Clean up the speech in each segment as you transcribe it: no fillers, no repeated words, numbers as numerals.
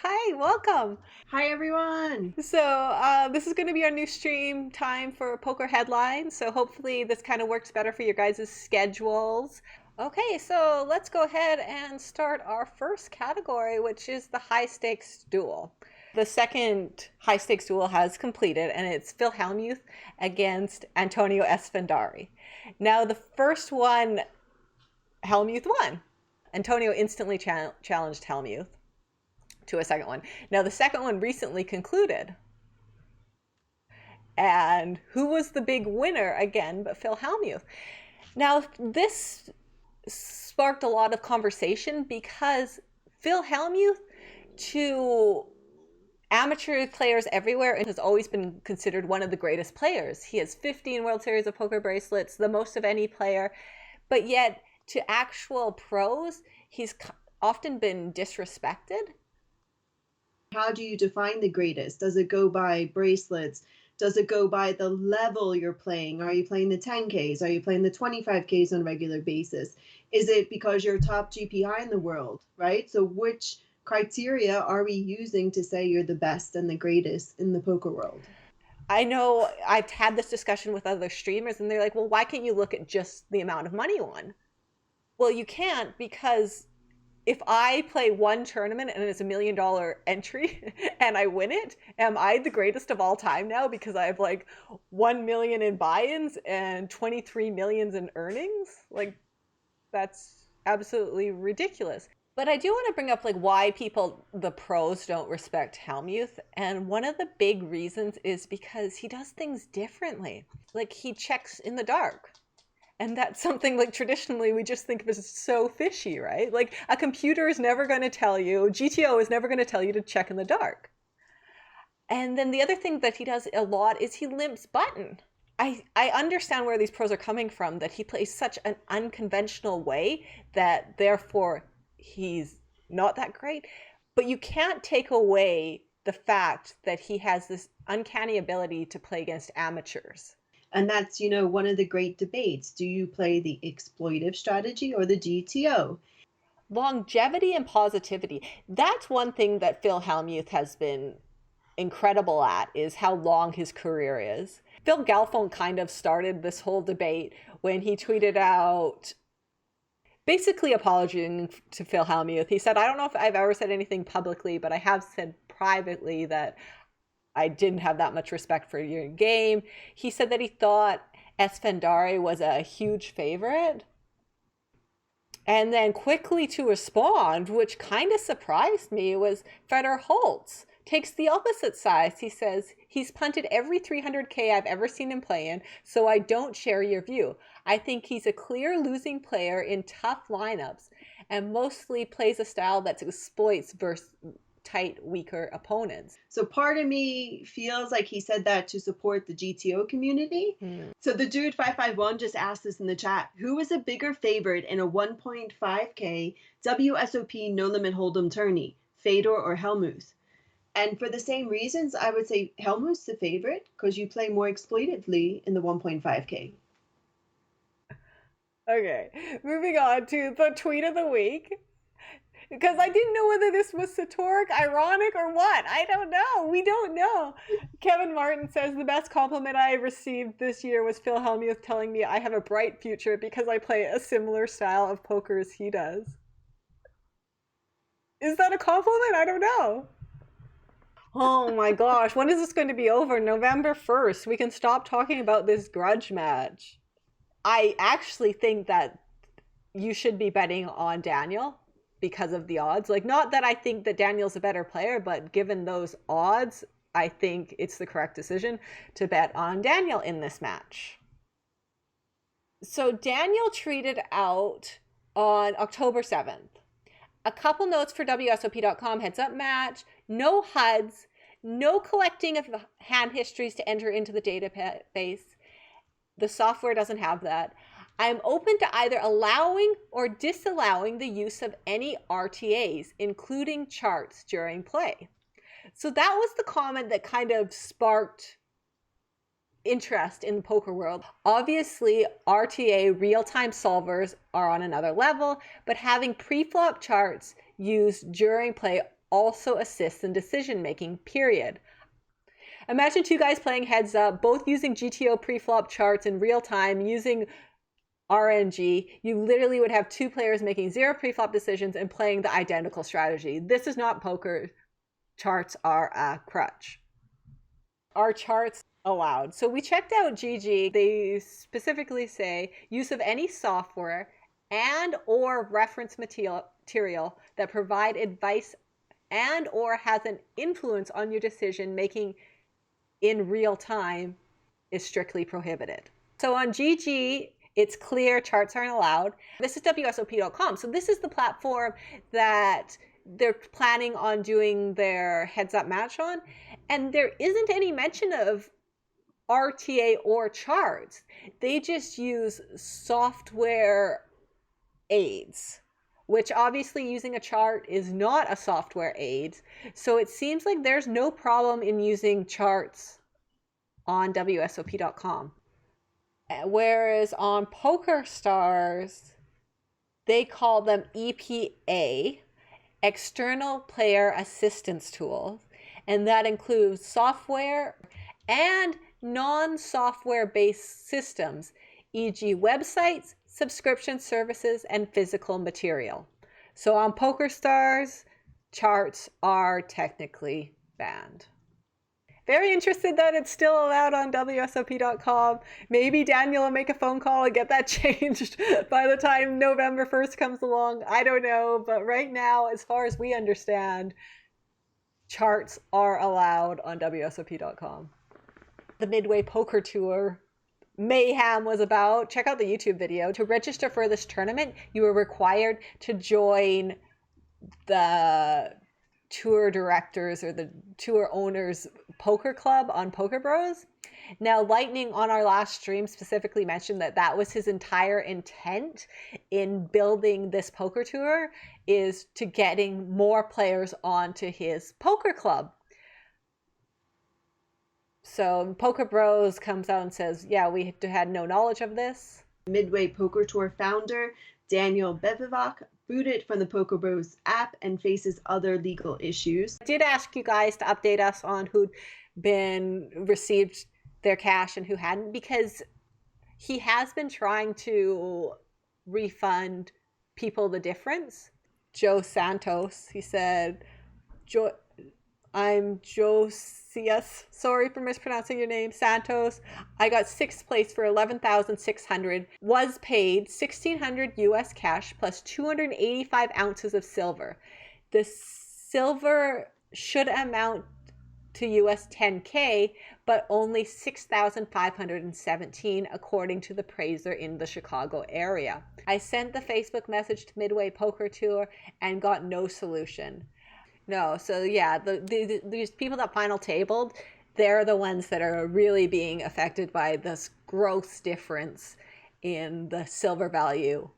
Hi, welcome. Hi, everyone. This is going to be our new stream time for poker headlines. So hopefully this kind of works better for your guys' schedules. Okay, so let's go ahead and start our first category, which is the high stakes duel. The second high stakes duel has completed, and it's Phil Hellmuth against Antonia Esfardiari. Now, the first one, Hellmuth won. Antonio instantly challenged Hellmuth to a second one. Now, the second one recently concluded. And who was the big winner again but Phil Hellmuth? Now, this sparked a lot of conversation because Phil Hellmuth, to amateur players everywhere, and has always been considered one of the greatest players. He has 15 World Series of Poker bracelets, the most of any player. But yet, to actual pros, he's often been disrespected. How do you define the greatest? Does it go by bracelets? Does it go by the level you're playing? Are you playing the 10Ks? Are you playing the 25Ks on a regular basis? Is it because you're top GPI in the world, right? So which criteria are we using to say you're the best and the greatest in the poker world? I know I've had this discussion with other streamers, and they're like, well, why can't you look at just the amount of money you won? Well, you can't, because if I play one tournament and it's $1 million entry and I win it, am I the greatest of all time now because I have like 1 million in buy-ins and 23 millions in earnings? Like, that's absolutely ridiculous. But I do want to bring up like why the pros don't respect Hellmuth. And one of the big reasons is because he does things differently. Like, he checks in the dark. And that's something like traditionally we just think of as so fishy, right? Like, a computer is never going to tell you, GTO is never going to tell you to check in the dark. And then the other thing that he does a lot is he limps button. I understand where these pros are coming from, that he plays such an unconventional way that therefore he's not that great. But you can't take away the fact that he has this uncanny ability to play against amateurs. And that's, one of the great debates. Do you play the exploitive strategy or the GTO? Longevity and positivity. That's one thing that Phil Hellmuth has been incredible at, is how long his career is. Phil Galfond kind of started this whole debate when he tweeted out basically apologizing to Phil Hellmuth. He said, I don't know if I've ever said anything publicly, but I have said privately that I didn't have that much respect for your game. He said that he thought Esfardiari was a huge favorite. And then quickly to respond, which kind of surprised me, was Fedor Holtz takes the opposite side. He says, he's punted every 300K I've ever seen him play in, so I don't share your view. I think he's a clear losing player in tough lineups and mostly plays a style that exploits versus tight, weaker opponents. So part of me feels like he said that to support the GTO community. So the dude 551 just asked this in the chat. Who is a bigger favorite in a 1.5K WSOP no limit hold'em tourney, Fedor or Hellmuth? And for the same reasons, I would say Hellmuth's the favorite because you play more exploitively in the 1.5K. Okay, moving on to the tweet of the week. Because I didn't know whether this was satiric, ironic, or what. I don't know. We don't know. Kevin Martin says, the best compliment I received this year was Phil Hellmuth telling me I have a bright future because I play a similar style of poker as he does. Is that a compliment? I don't know. Oh my gosh, when is this going to be over? November 1st. We can stop talking about this grudge match. I actually think that you should be betting on Daniel because of the odds. Like, not that I think that Daniel's a better player, but given those odds, I think it's the correct decision to bet on Daniel in this match. So Daniel treated out on October 7th. A couple notes for WSOP.com, heads up match, no HUDs, no collecting of hand histories to enter into the database. The software doesn't have that. I'm open to either allowing or disallowing the use of any RTAs, including charts, during play. So that was the comment that kind of sparked interest in the poker world. Obviously, RTA real-time solvers are on another level, but having pre-flop charts used during play also assists in decision making, period. Imagine two guys playing heads up, both using GTO preflop charts in real time using RNG. You literally would have two players making 0 preflop decisions and playing the identical strategy. This is not poker. Charts are a crutch. Are charts allowed? So we checked out GG. They specifically say use of any software and or reference material that provide advice and or has an influence on your decision making in real time is strictly prohibited. So on GG, it's clear charts aren't allowed. This is WSOP.com. So this is the platform that they're planning on doing their heads up match on. And there isn't any mention of RTA or charts. They just use software aids, which obviously using a chart is not a software aid. So it seems like there's no problem in using charts on WSOP.com. Whereas on PokerStars, they call them EPA, External Player Assistance Tools, and that includes software and non-software based systems, e.g. websites, subscription services, and physical material. So on PokerStars, charts are technically banned. Very interested that it's still allowed on WSOP.com. Maybe Daniel will make a phone call and get that changed by the time November 1st comes along. I don't know, but right now, as far as we understand, charts are allowed on WSOP.com. The Midway Poker Tour mayhem was about. Check out the YouTube video. To register for this tournament, you were required to join the tour directors or the tour owners poker club on Poker Bros. Now, Lightning on our last stream specifically mentioned that that was his entire intent in building this poker tour, is to getting more players onto his poker club. So Poker Bros comes out and says, yeah, we had no knowledge of this. Midway Poker Tour founder Daniel Bevivac booted from the Poker Bros app and faces other legal issues. I did ask you guys to update us on who'd received their cash and who hadn't, because he has been trying to refund people the difference. Joe Santos, he said, I'm Josias, sorry for mispronouncing your name, Santos. I got 6th place for $11,600, was paid $1,600 US cash plus 285 ounces of silver. The silver should amount to US 10K, but only 6,517 according to the praiser in the Chicago area. I sent the Facebook message to Midway Poker Tour and got no solution. No, so yeah, these people that final tabled, they're the ones that are really being affected by this gross difference in the silver value.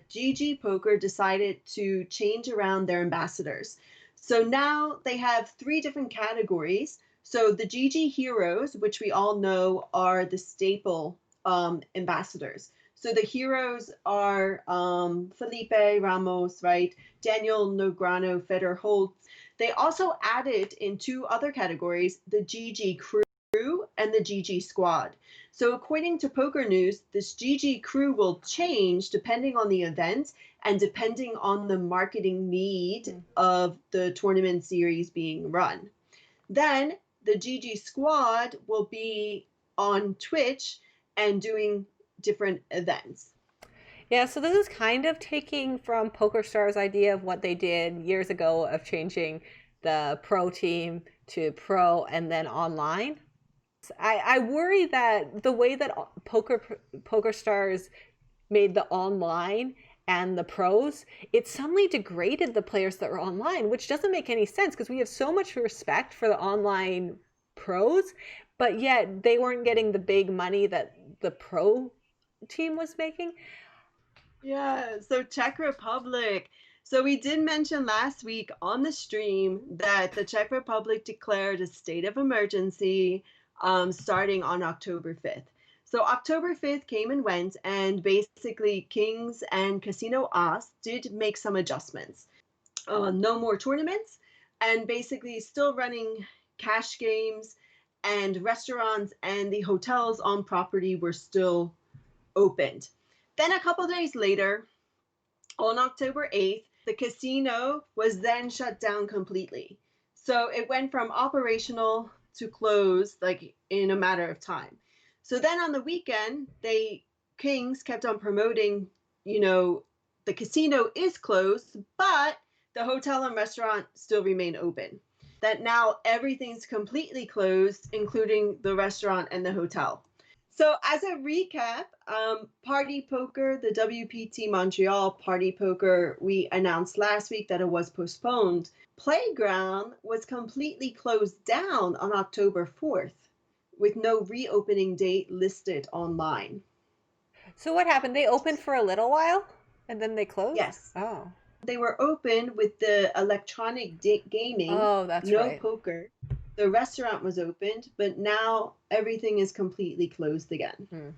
GG Poker decided to change around their ambassadors. So now they have 3 different categories. So the GG Heroes, which we all know are the staple ambassadors. So the heroes are Felipe Ramos, right? Daniel Negreanu, Federer Holtz. They also added in 2 other categories, the GG Crew and the GG Squad. So according to Poker News, this GG Crew will change depending on the event and depending on the marketing need of the tournament series being run. Then the GG Squad will be on Twitch and doing different events. Yeah, so this is kind of taking from PokerStars' idea of what they did years ago of changing the pro team to pro and then online. I worry that the way that PokerStars made the online and the pros, it suddenly degraded the players that were online, which doesn't make any sense because we have so much respect for the online pros, but yet they weren't getting the big money that the pro team was making. Yeah, so Czech Republic. So we did mention last week on the stream that the Czech Republic declared a state of emergency starting on October 5th. So October 5th came and went, and basically Kings and Casino As did make some adjustments. No more tournaments. and basically still running cash games, and restaurants and the hotels on property were still opened. Then a couple days later, on October 8th, the casino was then shut down completely. So it went from operational to closed like in a matter of time. So then on the weekend, Kings kept on promoting, the casino is closed, but the hotel and restaurant still remain open. That now everything's completely closed, including the restaurant and the hotel. So, as a recap, Party Poker, the WPT Montreal Party Poker, we announced last week that it was postponed. Playground was completely closed down on October 4th with no reopening date listed online. So what happened? They opened for a little while and then they closed? Yes. Oh. They were open with the electronic gaming, Oh, that's no right. poker. The restaurant was opened, but now everything is completely closed again.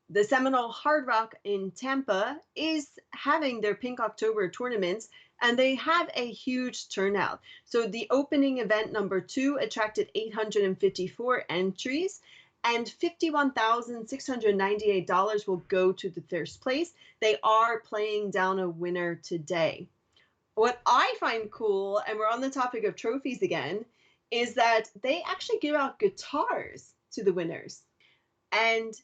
The Seminole Hard Rock in Tampa is having their Pink October tournaments, and they have a huge turnout. So the opening event number 2 attracted 854 entries, and $51,698 will go to the first place. They are playing down a winner today. What I find cool, and we're on the topic of trophies again, is that they actually give out guitars to the winners. And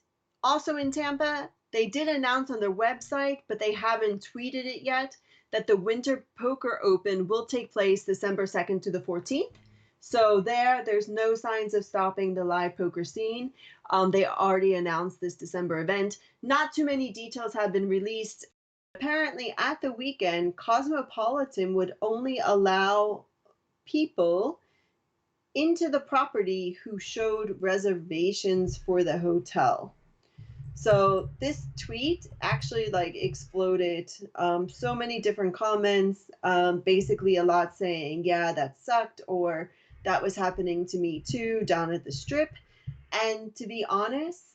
also in Tampa, they did announce on their website, but they haven't tweeted it yet, that the Winter Poker Open will take place December 2nd to the 14th. So there's no signs of stopping the live poker scene. They already announced this December event. Not too many details have been released. Apparently, at the weekend, Cosmopolitan would only allow people into the property who showed reservations for the hotel. So this tweet actually exploded. So many different comments, basically a lot saying, yeah, that sucked, or that was happening to me too down at the Strip. And to be honest,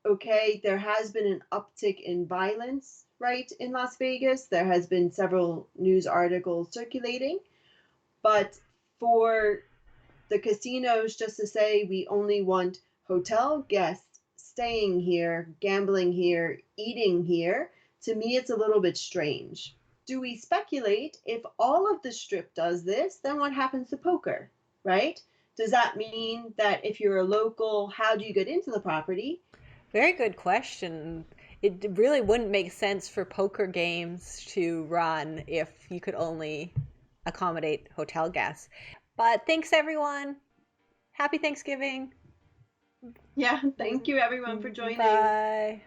okay, there has been an uptick in violence, right, in Las Vegas. There has been several news articles circulating. But for the casinos just to say we only want hotel guests staying here, gambling here, eating here, to me it's a little bit strange. Do we speculate if all of the Strip does this, then what happens to poker, right? Does that mean that if you're a local, how do you get into the property? Very good question. It really wouldn't make sense for poker games to run if you could only accommodate hotel guests. But thanks, everyone. Happy Thanksgiving. Yeah, thank you everyone for joining. Bye.